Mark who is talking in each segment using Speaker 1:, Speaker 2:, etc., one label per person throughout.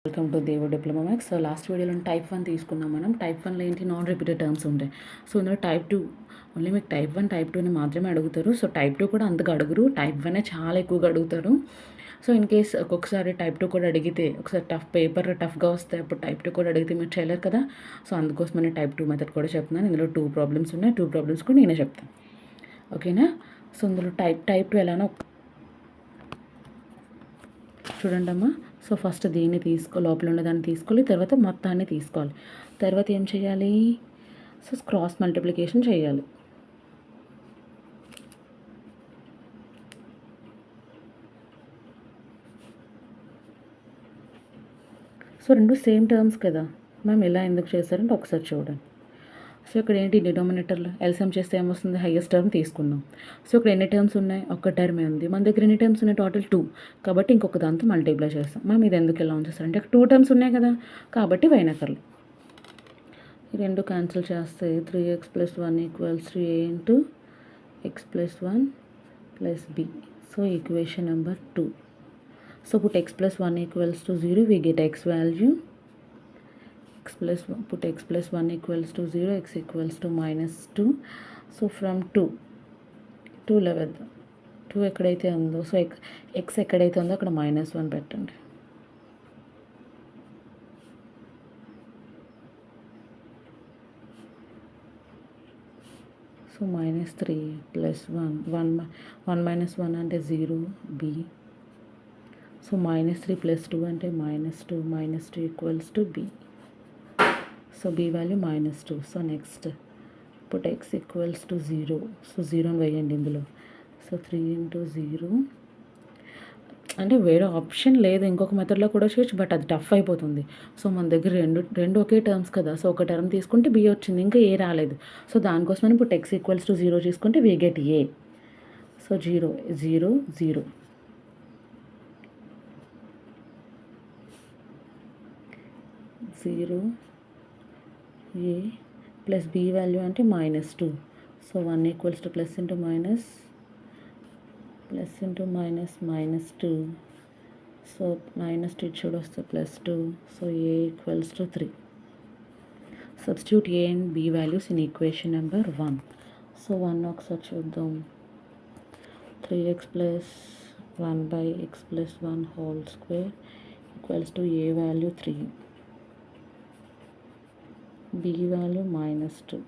Speaker 1: Welcome to దేవో diploma maths. So last వీడియోలో type 1 తీసుకున్నాం మనం. టైప్ 1లో ఏంటి నాన్ రిపీటెడ్ టర్మ్స్ ఉంటాయి. సో ఇందులో టైప్ 2 ఓన్లీ మీకు టైప్ 1 టైప్ 2 అని మాత్రమే అడుగుతారు. సో టైప్ 2 కూడా అంతగా అడుగురు, టైప్ 1 చాలా ఎక్కువగా అడుగుతారు. సో ఇన్ కేస్ ఒక్కొక్కసారి టైప్ 2 కూడా అడిగితే ఒకసారి పేపర్ టఫ్గా వస్తే అప్పుడు టైప్ 2 కూడా అడిగితే మీరు చేయలేరు కదా. సో అందుకోసమని టైప్ 2 మెథడ్ కూడా చెప్తున్నాను. ఇందులో 2 ప్రాబ్లమ్స్ ఉన్నాయి. 2 ప్రాబ్లమ్స్ కూడా నేనే చెప్తాను, ఓకేనా. సో ఇందులో టైప్ 2 ఎలానో చూడండి అమ్మా. సో ఫస్ట్ దీన్ని లోపల ఉన్నదాన్ని తీసుకోవాలి, తర్వాత మొత్తాన్ని తీసుకోవాలి. తర్వాత ఏం చేయాలి? సో క్రాస్ మల్టిప్లికేషన్ చేయాలి. సో రెండు సేమ్ టర్మ్స్ కదా మ్యామ్, ఇలా ఎందుకు చేశారంటే ఒకసారి చూడండి. సో ఇక్కడ ఏంటి డినామినేటర్లో ఎల్సిఎం చేస్తే ఏమొస్తుంది? హైయెస్ట్ టర్మ్ తీసుకున్నాం. సో ఇక్కడ ఎన్ని టర్మ్స్ ఉన్నాయి? ఒక్క టర్మే ఉంది. మన దగ్గర ఎన్ని టర్మ్స్ ఉన్నాయి? టోటల్ 2. కాబట్టి ఇంకొక దాంతో మల్టిప్లై చేస్తాం. మ్యామ్ ఇది ఎందుకు ఇలా ఉంచేస్తారంటే 2 టర్మ్స్ ఉన్నాయి కదా, కాబట్టి వైనకర్లు ఈ రెండు క్యాన్సిల్ చేస్తే 3x + 1 = a into x + 1 + b. So equation number 2. So put x + 1 = 0, we get x value. Put x + 1 = 0, x = -2. So from 2 level 2 ఎక్కడైతే ఉందో, సో x ఎక్కడైతే ఉందో అక్కడ -1 పెట్టండి. సో -3 + 1 1 అంటే 0 b. సో -3 + 2 అంటే -2 -2 = b. So b value -2. So next put x = 0. So 0 వేయండి ఇందులో. సో 3 × 0 అంటే వేరే ఆప్షన్ లేదు, ఇంకొక మెథడ్లో కూడా చేయొచ్చు, బట్ అది టఫ్ అయిపోతుంది. సో మన దగ్గర రెండు ఒకే టర్మ్స్ కదా. సో ఒక టర్మ్ తీసుకుంటే బి వచ్చింది, ఇంకా ఏ రాలేదు. సో దానికోసమని ఇప్పుడు x = 0 తీసుకుంటే we get A. So 0 0 0 0 A plus B value అంటే -2. So 1 = plus into minus -2. So -2 ఇటు వస్తే +2. So a = 3. Substitute a and b values in equation number 1. So 1 ఒకసారి చూద్దాం. 3x + 1/x + 1 whole square = a value 3, b value -2.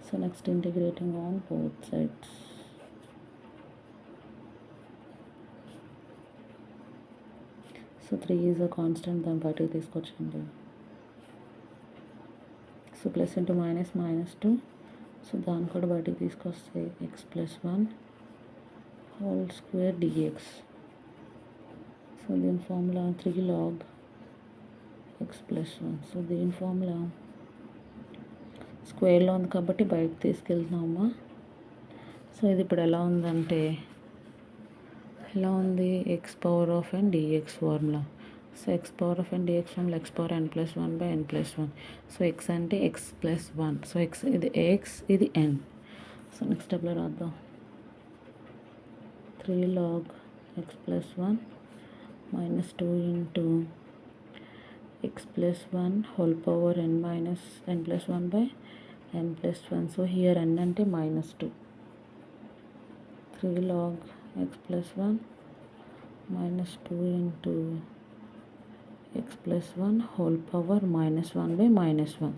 Speaker 1: So next integrating on both sides. So 3 is a constant, దాని బయటకు తీసుకొచ్చండి. So plus into minus -2. So దాన్ని కూడా బయటకు తీసుకొస్తే x + 1 whole square dx. So దీని ఫార్ములా 3 log x + 1. సో దీని formula స్క్వేర్లో ఉంది కాబట్టి బయటకు తీసుకెళ్తున్నామా. సో ఇది ఇప్పుడు ఎలా ఉంది? x⁴n dx formula. So x⁴n dx formula xn+1/n+1. So x అంటే x + 1. సో ఇది x, ఇది n. సో నెక్స్ట్ స్టెప్లో రాద్దాం. 3 log x + 1 -2 into x + 1 whole power n-n+1/n+1. So here n అంటే -2. 3 log x + 1 -2 into x + 1 whole power -1/-1.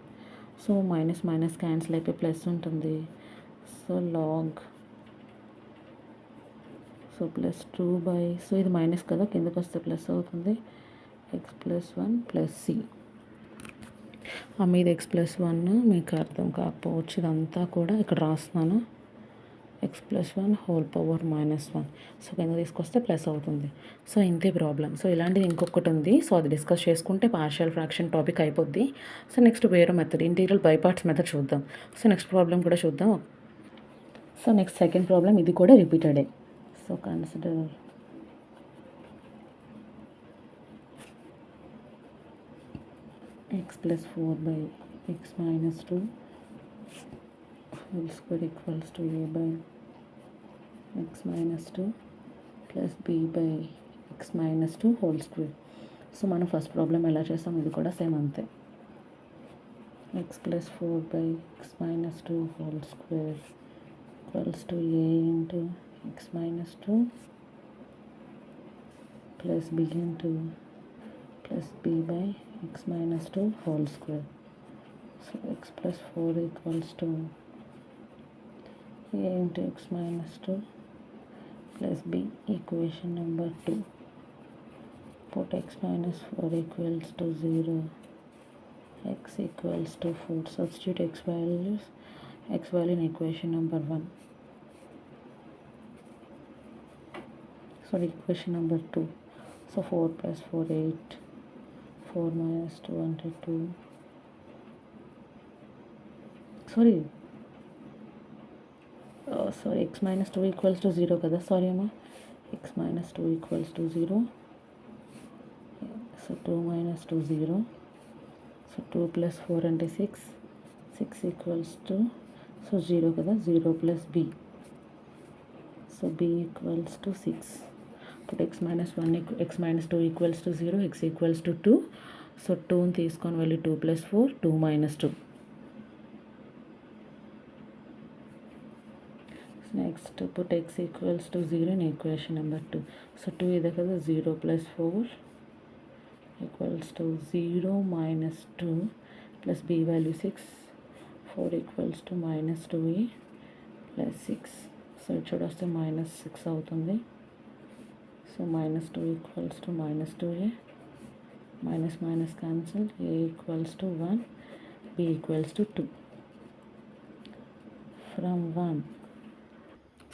Speaker 1: So minus cancel అయిపోయి plus ఉంటుంది. So log so +2 so ఇది minus కదా, కిందకు వస్తే ప్లస్ అవుతుంది. x + 1 + c. మీద x + 1 మీకు అర్థం కాకపోవచ్చు, ఇదంతా కూడా ఇక్కడ రాస్తున్నాను. x + 1 whole power -1. సో కింద తీసుకొస్తే ప్లస్ అవుతుంది. సో ఇంతే ప్రాబ్లం. సో ఇలాంటిది ఇంకొకటి ఉంది. సో అది డిస్కస్ చేసుకుంటే పార్షియల్ ఫ్రాక్షన్ టాపిక్ అయిపోద్ది. సో నెక్స్ట్ వేరే method, integral by parts method చూద్దాం. సో నెక్స్ట్ ప్రాబ్లం కూడా చూద్దాం. సో నెక్స్ట్ సెకండ్ ప్రాబ్లం, ఇది కూడా రిపీటెడే. So consider x + 4/x - 2 whole square = a/x - 2 plus b/x X minus 2 whole square. So మనం first problem ఎలా చేస్తాం, ఇది కూడా సేమ్ అంతే. X plus 4/x minus 2 whole square equals to a into x minus 2 plus b into plus b by x minus 2 whole square. So x plus 4 equals to a into x minus 2 plus b, equation number 2. Put x minus 4 equals to 0, x equals to 4. Substitute x value in equation number 1. So equation number 2. So 4 plus 4 8, 4 minus 2 under 2. Sorry, x minus 2 equals to 0 kada. Sorry amma, x minus 2 equals to 0. So 2 minus 2 0. So 2 plus 4 అంటే 6. 6 equals to, so 0 కదా, 0 plus b. So b equals to 6. Put x minus 2 equals to 0, x equals to 2. So 2 తీసుకొని వెళ్ళి 2 plus 4, 2 minus 2. Next put x equals to 0 in equation number 2. So 2 ಇದೆ కదా, 0 plus 4 equals to 0 minus 2 plus b value 6. 4 equals to minus 2a plus 6. So it should వస్తే minus 6 అవుతుంది. So minus 2 equals to minus 2a. Minus minus cancel. A equals to 1. B equals to 2. From 1.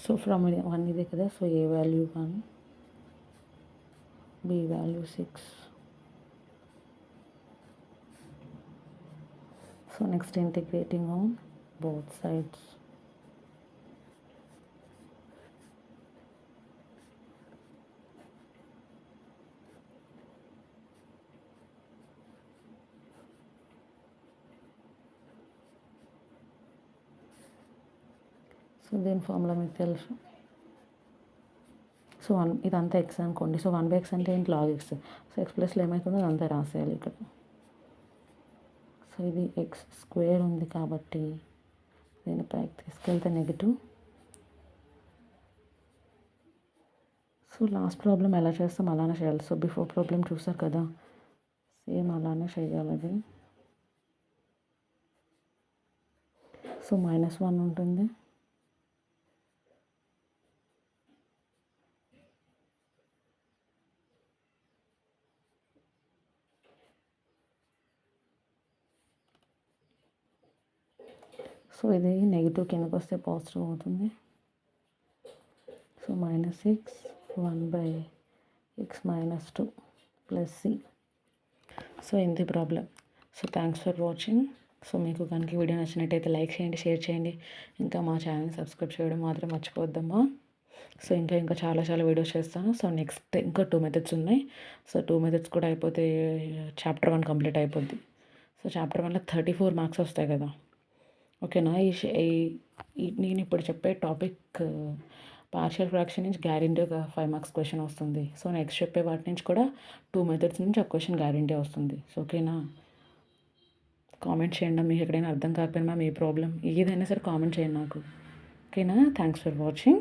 Speaker 1: So from 1 ಇದೆ కదా, so a value 1. B value 6. So next integrating on both sides. So దీని formula మీకు తెలుసు. So ఇదంతా X అనుకోండి. So 1/x అంటే ఏంటి, log X. So X ప్లస్లో ఏమవుతుందో అదంతా రాసేయాలి ఇక్కడ. సో ఇది ఎక్స్ స్క్వేర్ ఉంది కాబట్టి దీన్ని పైకి తీసుకెళ్తే నెగిటివ్. సో లాస్ట్ ప్రాబ్లం ఎలా చేస్తాం అలానే చేయాలి. సో బిఫోర్ ప్రాబ్లం చూసారు కదా, సేమ్ అలానే చేయాలి అది. సో -1 ఉంటుంది. సో ఇది నెగిటివ్ కిందకు వస్తే పాజిటివ్ అవుతుంది. So -6 1/x minus 2 plus c. So ఇంది problem. So thanks for watching. So మీకు కనుక వీడియో నచ్చినట్టయితే లైక్ చేయండి, షేర్ చేయండి. ఇంకా మా ఛానల్ని సబ్స్క్రైబ్ చేయడం మాత్రం మర్చిపోద్దమ్మా. సో ఇంకా చాలా వీడియోస్ చేస్తాను. సో నెక్స్ట్ ఇంకా 2 మెథడ్స్ ఉన్నాయి. సో 2 మెథడ్స్ కూడా అయిపోతే చాప్టర్ 1 కంప్లీట్ అయిపోద్ది. సో చాప్టర్ 1లో 34 మార్క్స్ వస్తాయి కదా, ఓకేనా. నేను ఇప్పుడు చెప్పే టాపిక్ పార్షియల్ ఫ్రాక్షన్ నుంచి గ్యారెంటీగా 5 మార్క్స్ క్వశ్చన్ వస్తుంది. సో నెక్స్ట్ చెప్పే వాటి నుంచి కూడా 2 మెథడ్స్ నుంచి ఒక క్వశ్చన్ గ్యారెంటీ వస్తుంది. సో ఓకేనా. కామెంట్ చేయండి మీకు ఎక్కడైనా అర్థం కాకపోయినా మీ ప్రాబ్లం ఏదైనా సరే కామెంట్ చేయండి నాకు, ఓకేనా. Thanks for watching.